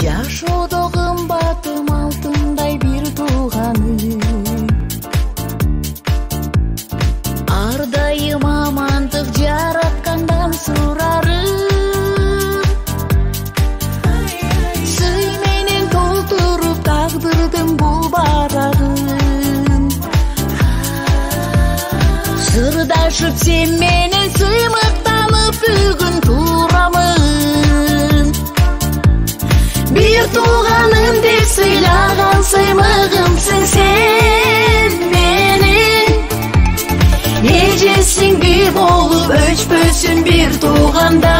Жашоодо кымбатым алтындай бир тууганым, ар дайым амандык жараткандан сурарым. Сый менен толтуруп тагдырдым бул барагын, сырдашып сен менен сыймыктанып бүгүн турамын. Бир тууганым деп сыйлаган сыймыгымсың сен менин, эжесиң бир болуп өчпөсүн бир тууганда.